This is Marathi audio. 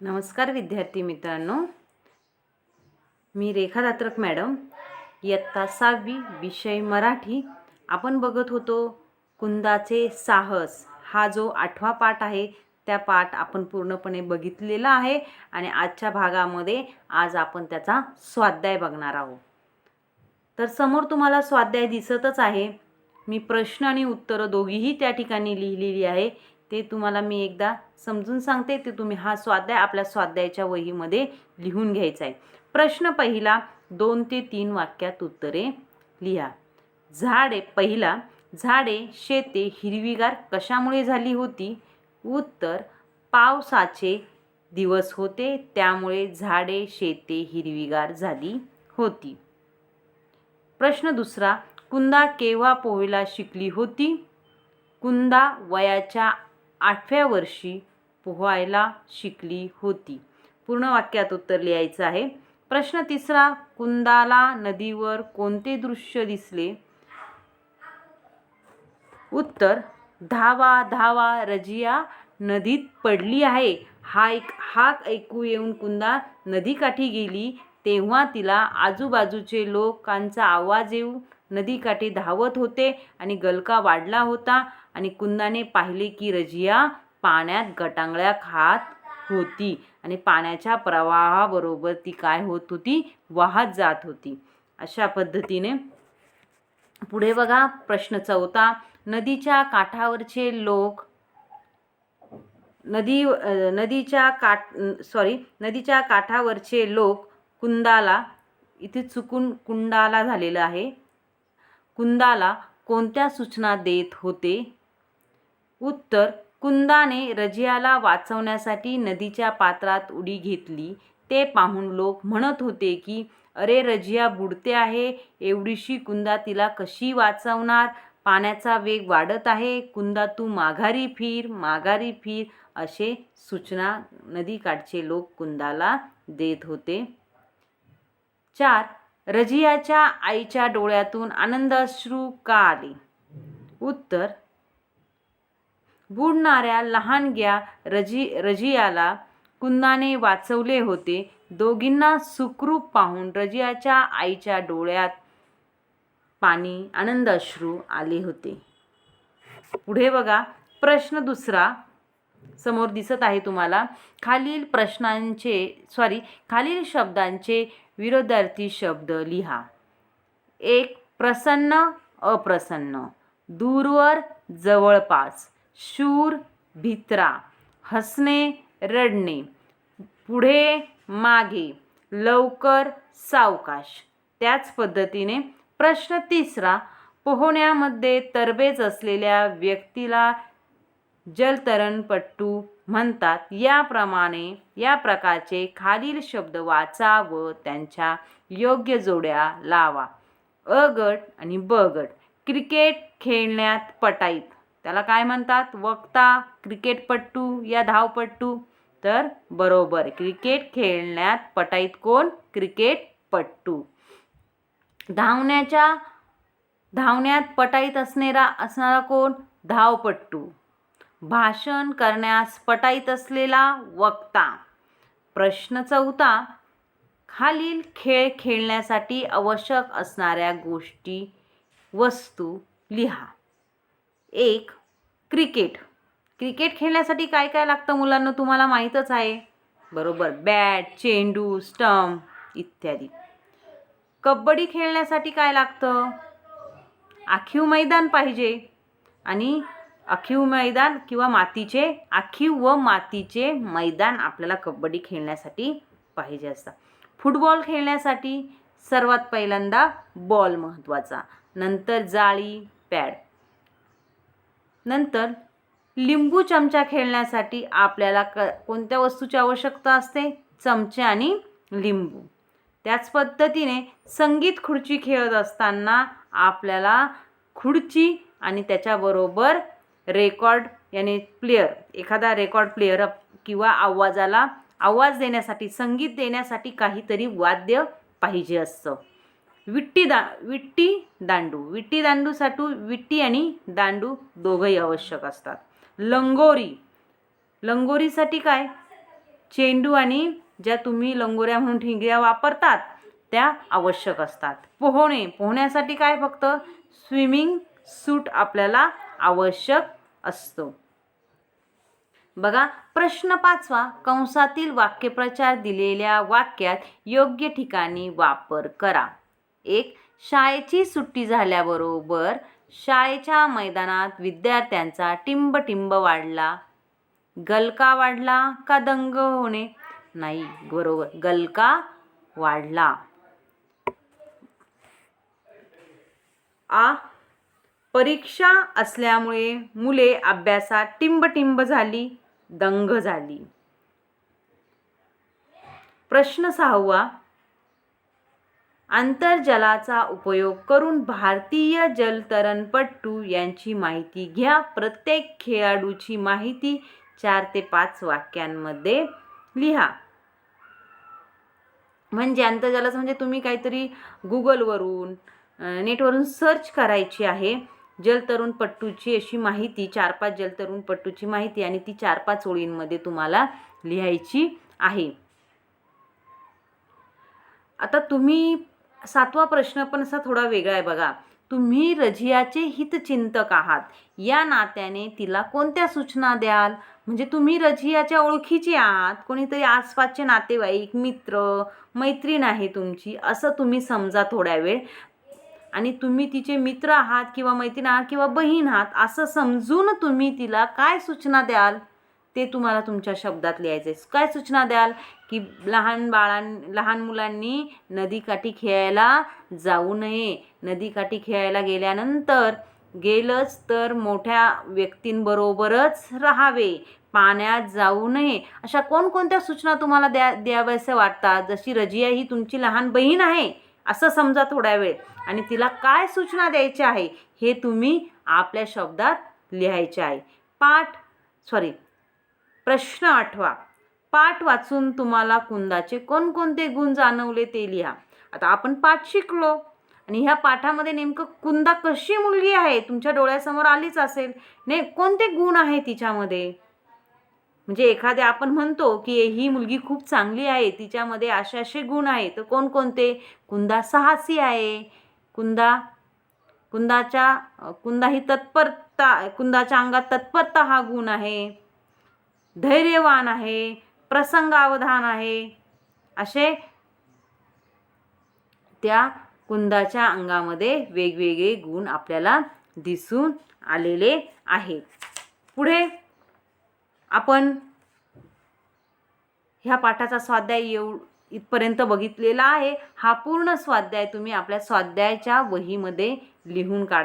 नमस्कार विद्यार्थी मित्रांनो, मी रेखा दात्रक मॅडम, इयत्ता 6वी, विषय मराठी. आपण बघत होतो कुंदाचे साहस. हा जो 8वा पाठ आहे त्या पाठ आपण पूर्णपणे बघितलेला आहे आणि आजच्या भागामध्ये आज आपण त्याचा स्वाध्याय बघणार आहोत. तर समोर तुम्हाला स्वाध्याय दिसतच आहे. मी प्रश्न आणि उत्तरं दोघीही त्या ठिकाणी लिहिलेली आहे. ते तुम्हाला मी एकदा समजून सांगते. ते तुम्ही हा स्वाध्याय आपल्या स्वाध्यायाच्या वहीमध्ये लिहून घ्यायचा आहे. प्रश्न पहिला, 2 ते 3 वाक्यात उत्तरे लिहा. पहिला, झाडे शेते हिरवीगार कशामुळे झाली होती? उत्तर, पावसाचे दिवस होते त्यामुळे झाडे शेते हिरवीगार झाली होती. प्रश्न दुसरा, कुंदा केव्हा पोहायला शिकली होती? कुंदा वयाच्या 8व्या वर्षी पोहायला शिकली होती. पूर्ण वाक्यात उत्तर लिहायचं आहे. प्रश्न तिसरा, कुंदाला नदीवर कोणते दृश्य दिसले? उत्तर, धावा धावा रजिया नदीत पडली आहे. हाक ऐकू येऊन कुंदा नदीकाठी गेली. तेव्हा तिला आजूबाजूचे लोकांचा आवाज येऊ नदीकाठी धावत होते आणि गलका वाढला होता आणि कुंदाने पाहिले की रजिया पाण्यात गटांगळ्या खात होती आणि पाण्याच्या प्रवाहाबरोबर ती काय होत होती? वाहत जात होती. अशा पद्धतीने पुढे बघा. प्रश्न चौथा, नदीच्या काठावरचे लोक कुंदाला, इथे चुकून कुंडाला झालेलं आहे, कुंदाला कोणत्या सूचना देत होते? उत्तर, कुंदाने रजियाला वाचवण्यासाठी नदीच्या पात्रात उडी घेतली. ते पाहून लोक म्हणत होते की अरे रजिया बुडते आहे, एवढीशी कुंदा तिला कशी वाचवणार? पाण्याचा वेग वाढत आहे, कुंदा तू माघारी फिर असे सूचना नदीकाठचे लोक कुंदाला देत होते. 4, रजियाच्या आईच्या डोळ्यातून आनंदाश्रू का आले? उत्तर, बुडणाऱ्या लहानग्या रजियाला कुंदाने वाचवले होते. दोघींना सुखरूप पाहून रजियाच्या आईच्या डोळ्यात आनंदाश्रू आले होते. पुढे बघा. प्रश्न दुसरा समोर दिसत आहे तुम्हाला. खालील शब्दांचे विरोधार्थी शब्द लिहा. 1, प्रसन्न अप्रसन्न, दूरवर जवळपास, शूर भित्रा, हसणे रडणे, पुढे मागे, लवकर सावकाश. त्याच पद्धतीने प्रश्न तिसरा, पोहण्यामध्ये तरबेज असलेल्या व्यक्तीला जलतरणपटू म्हणतात. या प्रकारचे खालील शब्द वाचा व त्यांच्या योग्य जोड्या लावा. अ गट आणि ब गट. क्रिकेट खेळण्यात पटाईत, त्याला काय म्हणतात? वक्ता. क्रिकेटपट्टू या धावपट्टू, तर बरोबर क्रिकेट खेळण्यात पटाईत कोण? क्रिकेटपट्टू. धावण्यात पटाईत असणारा कोण? धावपट्टू. भाषण करण्यास पटाईत असलेला वक्ता. प्रश्न चौथा, खालील खेळ खेळण्यासाठी आवश्यक असणाऱ्या गोष्टी वस्तू लिहा. 1, क्रिकेट. क्रिकेट खेळण्यासाठी काय काय लागतं मुलांना? तुम्हाला माहीतच आहे, बरोबर, बॅट, चेंडू, स्टंप इत्यादी. कबड्डी खेळण्यासाठी काय लागतं? आखीव मैदान पाहिजे आणि आखीव मैदान किंवा आखीव व मातीचे मैदान आपल्याला कबड्डी खेळण्यासाठी पाहिजे असतात. फुटबॉल खेळण्यासाठी सर्वात पहिल्यांदा बॉल महत्त्वाचा, नंतर जाळी, पॅड. नंतर लिंबू चमचा खेळण्यासाठी आपल्याला कोणत्या वस्तूची आवश्यकता असते? चमचे आणि लिंबू. त्याच पद्धतीने संगीत खुर्ची खेळत असताना आपल्याला खुर्ची आणि त्याच्याबरोबर एखादा रेकॉर्ड प्लेअर किंवा आवाज देण्यासाठी, संगीत देण्यासाठी काहीतरी वाद्य पाहिजे असतं. विट्टी दांडूसाठी विट्टी आणि दांडू दोघंही आवश्यक असतात. लंगोरीसाठी काय? चेंडू आणि ज्या तुम्ही लंगोऱ्या म्हणून ठिंग्या वापरतात त्या आवश्यक असतात. पोहण्यासाठी काय फक्त स्विमिंग सूट आपल्याला आवश्यक असतो. बघा प्रश्न 5वा, कंसातील वाक्यप्रचार दिलेल्या वाक्यात योग्य ठिकाणी वापर करा. 1. शाळेची सुट्टी झाल्याबरोबर शाळेच्या मैदानात विद्यार्थ्यांचा टिंबटिंब वाढला. गलका वाढला का दंग होणे? नाही, बरोबर, गलका वाढला. परीक्षा असल्यामुळे मुले अभ्यासात टिंबटिंब झाली, दंग झाली. प्रश्न 6वा, आंतरजलाचा उपयोग करून भारतीय जलतरणपटू यांची माहिती घ्या. प्रत्येक खेळाडूची माहिती 4 ते 5 वाक्यांमध्ये लिहा. म्हणजे आंतरजालाचं म्हणजे तुम्ही काहीतरी गुगलवरून नेटवरून सर्च करायची आहे. जलतरणपटूची अशी माहिती 4-5 जलतरणपटूची माहिती आणि ती 4-5 ओळींमध्ये तुम्हाला लिहायची आहे. आता तुम्ही 7वा प्रश्न पण असा थोडा वेगळा आहे बघा. तुम्ही रझियाचे हितचिंतक आहात, या नात्याने तिला कोणत्या सूचना द्याल? म्हणजे तुम्ही रझियाच्या ओळखीचे आहात, कोणीतरी आसपासचे नातेवाईक, मित्र, मैत्रीण आहे तुमची, असं तुम्ही समजा थोड्या वेळ. आणि तुम्ही तिचे मित्र आहात किंवा मैत्रीण आहात किंवा बहीण आहात असं समजून तुम्ही तिला काय सूचना द्याल ते तुम्हाला तुमच्या शब्दात लिहायचे. काय सूचना द्याल? की लहान मुलांनी नदीकाठी खेळायला जाऊ नये. नदीकाठी खेळायला गेलंच तर मोठ्या व्यक्तींबरोबरच राहावे. पाण्यात जाऊ नये. अशा कोणकोणत्या सूचना तुम्हाला द्याव्याशा वाटतात? जशी रजिया ही तुमची लहान बहीण आहे असं समजा थोड्या वेळ, आणि तिला काय सूचना द्यायची आहे हे तुम्ही आपल्या शब्दात लिहायचे आहे. प्रश्न 8वा, पाठ वाचून तुम्हाला कुंदाचे कोणकोणते गुण जाणवले ते लिहा. आता आपण पाठ शिकलो आणि ह्या पाठामध्ये नेमकं कुंदा कशी मुलगी आहे तुमच्या डोळ्यासमोर आलीच असेल. कोणते गुण आहे तिच्यामध्ये? म्हणजे एखाद्या आपण म्हणतो की ही मुलगी खूप चांगली आहे, तिच्यामध्ये असे गुण आहे, तर कोणकोणते? कुंदा साहसी आहे. कुंदाच्या अंगात तत्परता हा गुण आहे. धैर्यवान आहे, प्रसंगावधान आहे. असे त्या कुंदाच्या अंगामध्ये वेगवेगळे गुण आपल्याला दिसून आलेले आहेत. पुढे आपण ह्या पाठाचा स्वाध्याय इथपर्यंत बघितलेला आहे. हा पूर्ण स्वाध्याय तुम्ही आपल्या स्वाध्यायाच्या वहीमध्ये लिहून काढायचा.